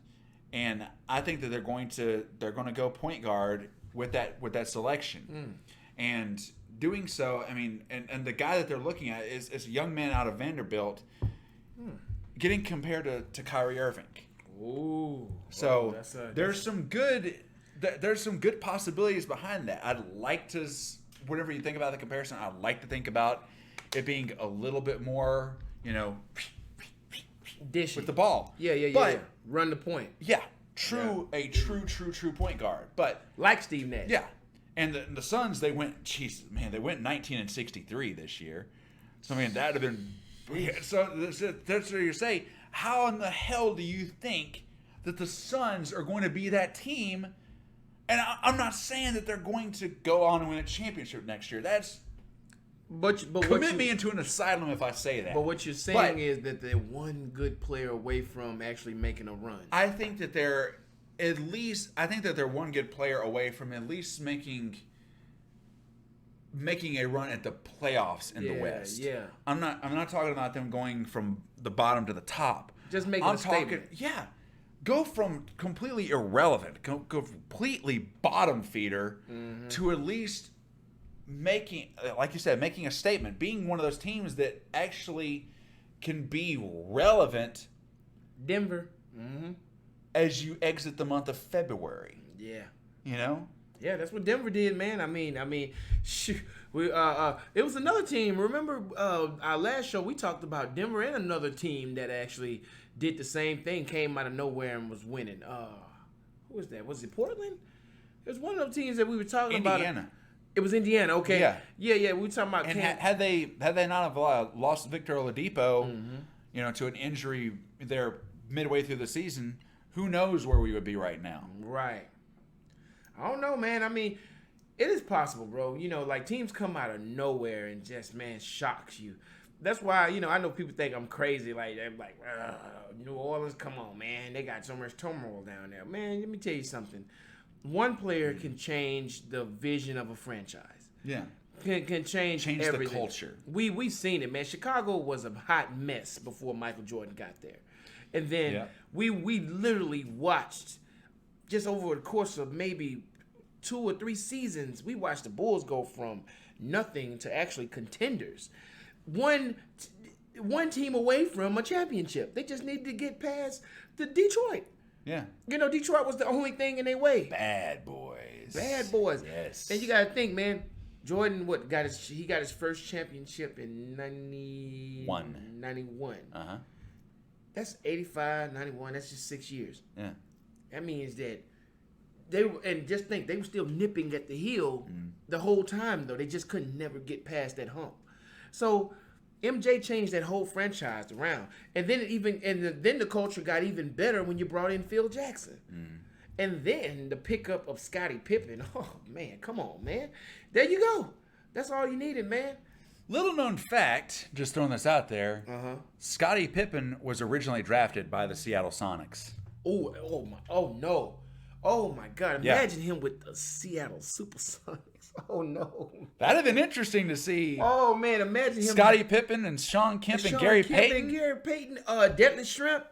and I think that they're going to go point guard with that selection, and doing so. I mean, and the guy that they're looking at is a young man out of Vanderbilt, getting compared to Kyrie Irving. Ooh, so there's some good possibilities behind that. I'd like to, whatever you think about the comparison, I'd like to think about it being a little bit more, dishy with the ball. Yeah. But run the point. Yeah, a true point guard. But like Steve Nash. Yeah, and the Suns, they went 19-63 this year. So I mean, that'd have been. So that's what you say. How in the hell do you think that the Suns are going to be that team? And I'm not saying that they're going to go on and win a championship next year. That's commit me into an asylum if I say that. But what you're saying is that they're one good player away from actually making a run. I think that they're one good player away from at least making a run at the playoffs in the West. Yeah. I'm not talking about them going from the bottom to the top. Just making a statement. Yeah. Go from completely irrelevant, completely bottom feeder to at least making, like you said, making a statement, being one of those teams that actually can be relevant. Denver. As you exit the month of February. Yeah. Yeah, that's what Denver did, man. I mean, shoot, it was another team. Remember our last show we talked about Denver and another team that actually did the same thing, came out of nowhere and was winning. Who was that? Was it Portland? It was one of those teams that we were talking about. Indiana. It was Indiana. Okay. Yeah. Yeah. We were talking about. And had they not have lost Victor Oladipo, to an injury there midway through the season, who knows where we would be right now? Right. I don't know, man. I mean, it is possible, bro. Like teams come out of nowhere and just, man, shocks you. That's why, I know people think I'm crazy. Like, they're like, New Orleans, come on, man. They got so much turmoil down there. Man, let me tell you something. One player can change the vision of a franchise. Yeah. Can change everything. The culture. We've seen it, man. Chicago was a hot mess before Michael Jordan got there. And then we literally watched, just over the course of maybe 2 or 3 seasons, we watched the Bulls go from nothing to actually contenders. One team away from a championship. They just needed to get past the Detroit. Yeah. Detroit was the only thing in their way. Bad boys. Yes. And you got to think, man, Jordan got his first championship in 91. Uh-huh. That's 85, 91. That's just 6 years. Yeah. That means that they were still nipping at the heel the whole time, though. They just couldn't never get past that hump. So MJ changed that whole franchise around, and then then the culture got even better when you brought in Phil Jackson, and then the pickup of Scottie Pippen. Oh man, come on, man! There you go. That's all you needed, man. Little known fact, just throwing this out there. Scottie Pippen was originally drafted by the Seattle Sonics. Oh my God! Imagine him with the Seattle Supersonics. Oh no! That'd have been interesting to see. Oh man, imagine him. Scottie Pippen and Sean Kemp and Gary Payton. Deadly Shrimp.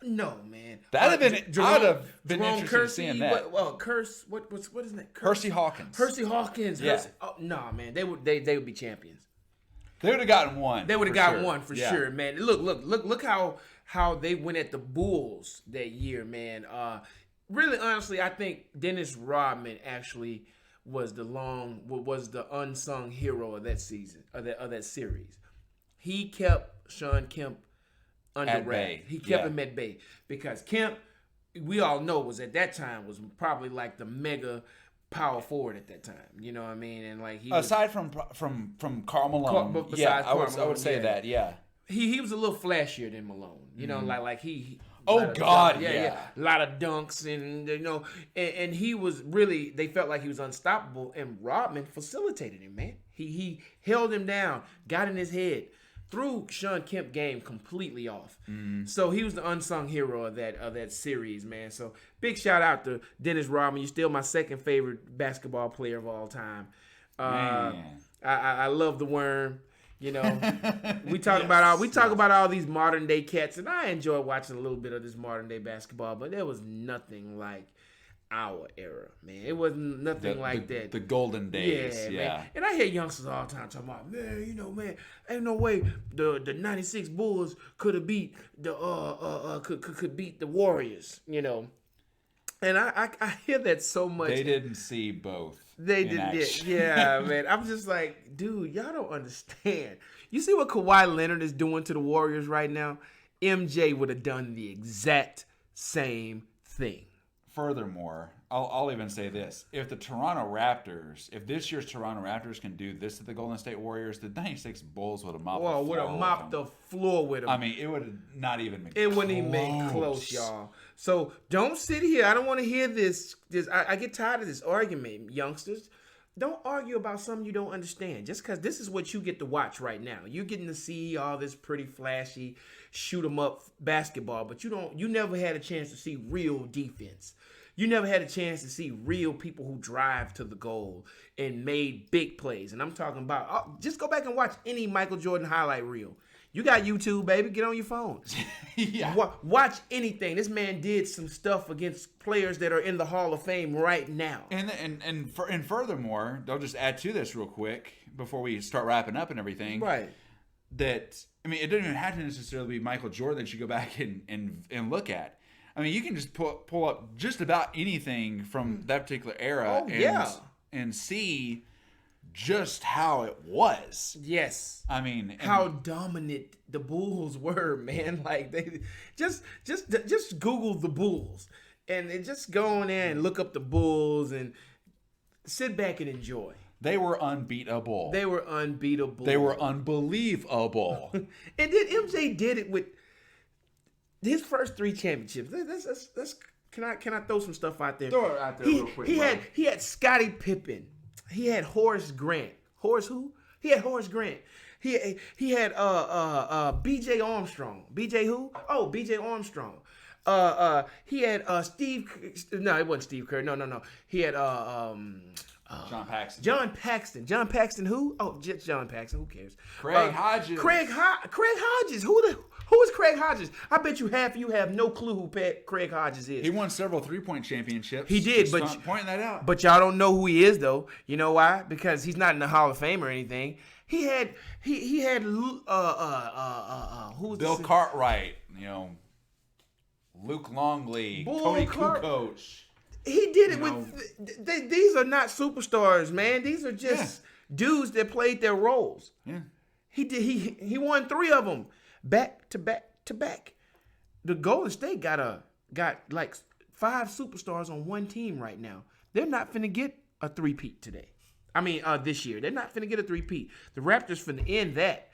No man. That'd have been. I'd have been Jerome interested in Kersey, seeing that. What is that? Hersey Hawkins. Hersey Hawkins. Yeah. No man, they would be champions. They would have gotten one. They would have got one for sure, man. Look how they went at the Bulls that year, man. Really, honestly, I think Dennis Rodman actually was the unsung hero of that season, of that series. He kept Sean Kemp under wraps. He kept him at bay because Kemp, we all know, was at that time was probably like the mega power forward at that time. You know what I mean? And like aside from Karl Malone, I would say that. Yeah, he was a little flashier than Malone. You know, like he. Oh God, a lot of dunks and and he was really. They felt like he was unstoppable, and Rodman facilitated him, man. He held him down, got in his head, threw Sean Kemp game completely off. So he was the unsung hero of that series, man. So big shout out to Dennis Rodman. You're still my second favorite basketball player of all time. I love the Worm. You know, we talk about all these modern day cats, and I enjoy watching a little bit of this modern day basketball. But there was nothing like our era, man. It wasn't nothing like that. The golden days, yeah. Man. And I hear youngsters all the time talking about, man, ain't no way the '96 Bulls could have beat could beat the Warriors, you know. And I hear that so much. They didn't see both. They did. Yeah, man. I'm just like, dude, y'all don't understand. You see what Kawhi Leonard is doing to the Warriors right now? MJ would have done the exact same thing. Furthermore, I'll even say this. If this year's Toronto Raptors can do this to the Golden State Warriors, the 96 Bulls would have mopped the floor with them. I mean, it would have not even been It wouldn't even been close, y'all. So don't sit here. I don't want to hear this. I get tired of this argument, youngsters. Don't argue about something you don't understand. Just because this is what you get to watch right now. You're getting to see all this pretty flashy, shoot 'em up basketball, but you never had a chance to see real defense. You never had a chance to see real people who drive to the goal and made big plays. And I'm talking about, just go back and watch any Michael Jordan highlight reel. You got YouTube, baby. Get on your phone. Yeah. Watch anything. This man did some stuff against players that are in the Hall of Fame right now. And furthermore, they'll just add to this real quick before we start wrapping up and everything. Right. That, I mean, it doesn't even have to necessarily be Michael Jordan that you go back and look at. I mean, you can just pull up just about anything from that particular era and see just how it was. Yes. I mean, how dominant the Bulls were, man. Like they just Google the Bulls and just go in there and look up the Bulls and sit back and enjoy. They were unbeatable. They were unbeatable. They were unbelievable. And then MJ did it with his first 3 championships. Can I throw some stuff out there? Throw it out there real quick. He had Scottie Pippen. He had Horace Grant. Horace who? He had Horace Grant. He had B.J. Armstrong. B.J. who? Oh, B.J. Armstrong. He had Steve. No, it wasn't Steve Kerr. No. He had John Paxson. John Paxson who? Oh, just John Paxson. Who cares? Craig Hodges. Craig Hodges. Who is Craig Hodges? I bet you half of you have no clue who Craig Hodges is. He won several 3-point championships. He did, Just but pointing that out. But y'all don't know who he is though. You know why? Because he's not in the Hall of Fame or anything. He had who was Bill this? Cartwright, Luke Longley, Tony Kukoc. He did it with. These are not superstars, man. These are just dudes that played their roles. Yeah. He won 3 of them back to back to back. The Golden State got like 5 superstars on one team right now. They're not finna get a 3-peat today. I mean, this year. They're not finna get a 3-peat. The Raptors finna end that.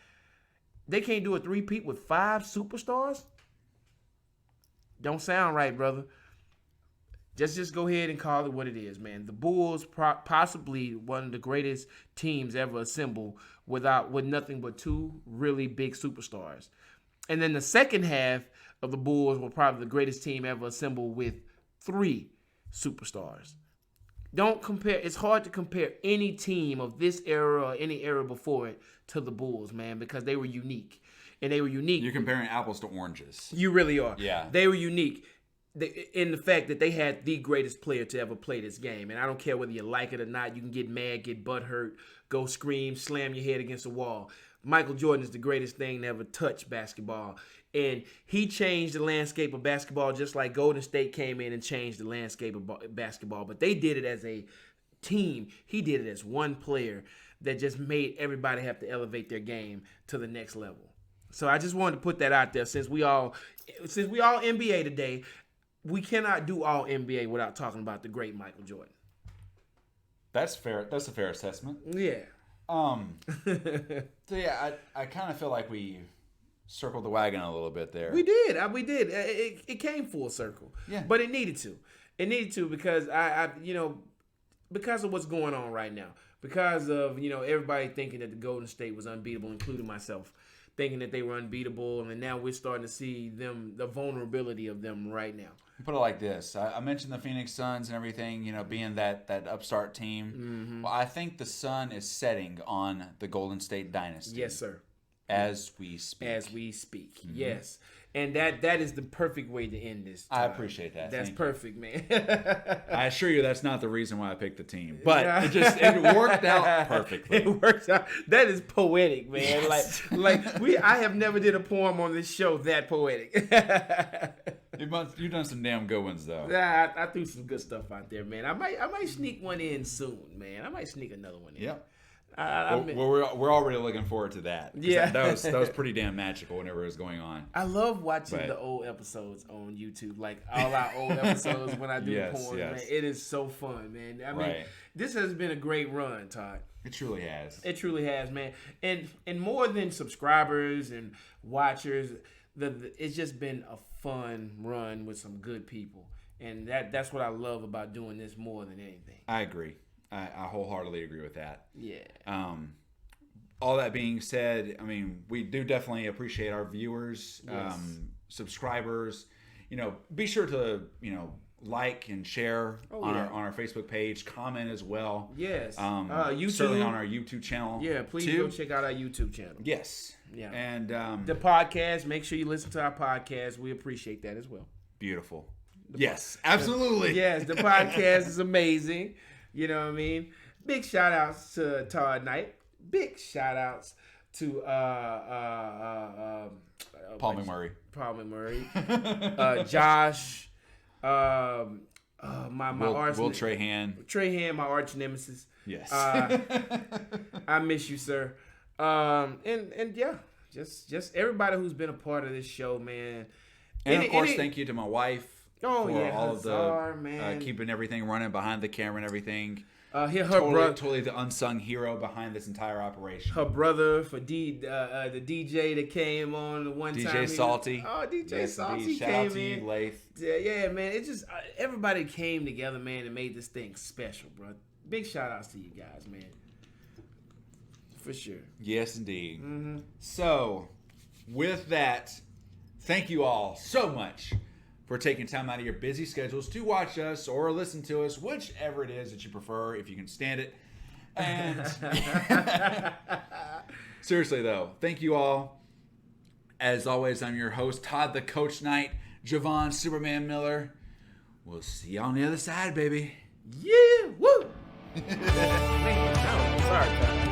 They can't do a 3-peat with 5 superstars? Don't sound right, brother. Just go ahead and call it what it is, man. The Bulls possibly one of the greatest teams ever assembled with nothing but 2 really big superstars. And then the second half of the Bulls were probably the greatest team ever assembled with 3 superstars. Don't compare. It's hard to compare any team of this era or any era before it to the Bulls, man, because they were unique. And they were unique. You're comparing apples to oranges. You really are. Yeah. They were unique in the fact that they had the greatest player to ever play this game. And I don't care whether you like it or not. You can get mad, get butthurt, go scream, slam your head against a wall. Michael Jordan is the greatest thing to ever touch basketball. And he changed the landscape of basketball just like Golden State came in and changed the landscape of basketball. But they did it as a team. He did it as one player that just made everybody have to elevate their game to the next level. So I just wanted to put that out there since we all NBA today. We cannot do all NBA without talking about the great Michael Jordan. That's fair. That's a fair assessment. Yeah. So yeah, I kind of feel like we circled the wagon a little bit there. We did. It came full circle. Yeah. But it needed to. It needed to because because of what's going on right now. Because of, everybody thinking that the Golden State was unbeatable, including myself, thinking that they were unbeatable, and now we're starting to see the vulnerability of them right now. Put it like this. I mentioned the Phoenix Suns and everything, being that upstart team. Mm-hmm. Well, I think the sun is setting on the Golden State dynasty. Yes, sir. As we speak. Mm-hmm. Yes. And that is the perfect way to end this time. I appreciate that. That's perfect, man. I assure you that's not the reason why I picked the team. But it worked out perfectly. It works out. That is poetic, man. Yes. I have never did a poem on this show that poetic. You've done some damn good ones though. I threw some good stuff out there, man. I might sneak one in soon, man. I might sneak another one in. Yep. We're already looking forward to that. Yeah, that was pretty damn magical whenever it was going on. I love watching the old episodes on YouTube, like all our old episodes when I do poems. Man, it is so fun, man. I mean, this has been a great run, Todd. It truly has. It truly has, man. And more than subscribers and watchers, it's just been a fun run with some good people, and that's what I love about doing this more than anything. I agree. I wholeheartedly agree with that. Yeah. All that being said, I mean, we do definitely appreciate our viewers, subscribers. Be sure to like and share on our Facebook page, comment as well. Yes. YouTube, certainly on our YouTube channel. Yeah, please go check out our YouTube channel. Yes. Yeah. And the podcast. Make sure you listen to our podcast. We appreciate that as well. Beautiful. Yes, absolutely. Yes, the podcast is amazing. You know what I mean? Big shout outs to Todd Knight. Big shout outs to Paul McMurray. Josh. My arch Will Trahan. Trahan, my arch nemesis. Yes. I miss you, sir. And yeah, just everybody who's been a part of this show, man. And of course, thank you to my wife. Oh, for yeah, all of Hazard, the man. keeping everything running behind the camera and everything. Her Totally the unsung hero behind this entire operation. Her brother for the DJ that came on the one time. DJ Salty. DJ Yes, Salty indeed. Shout came out to you, in. Lath. Yeah, man. It just everybody came together, man, and made this thing special, bro. Big shout outs to you guys, man. For sure. Yes, indeed. Mm-hmm. So, with that, thank you all so much for taking time out of your busy schedules to watch us or listen to us, whichever it is that you prefer, if you can stand it. And seriously, though, thank you all. As always, I'm your host, Todd the Coach Knight, Jevon Superman Miller. We'll see you on the other side, baby. Yeah, woo! Man, sorry, Todd.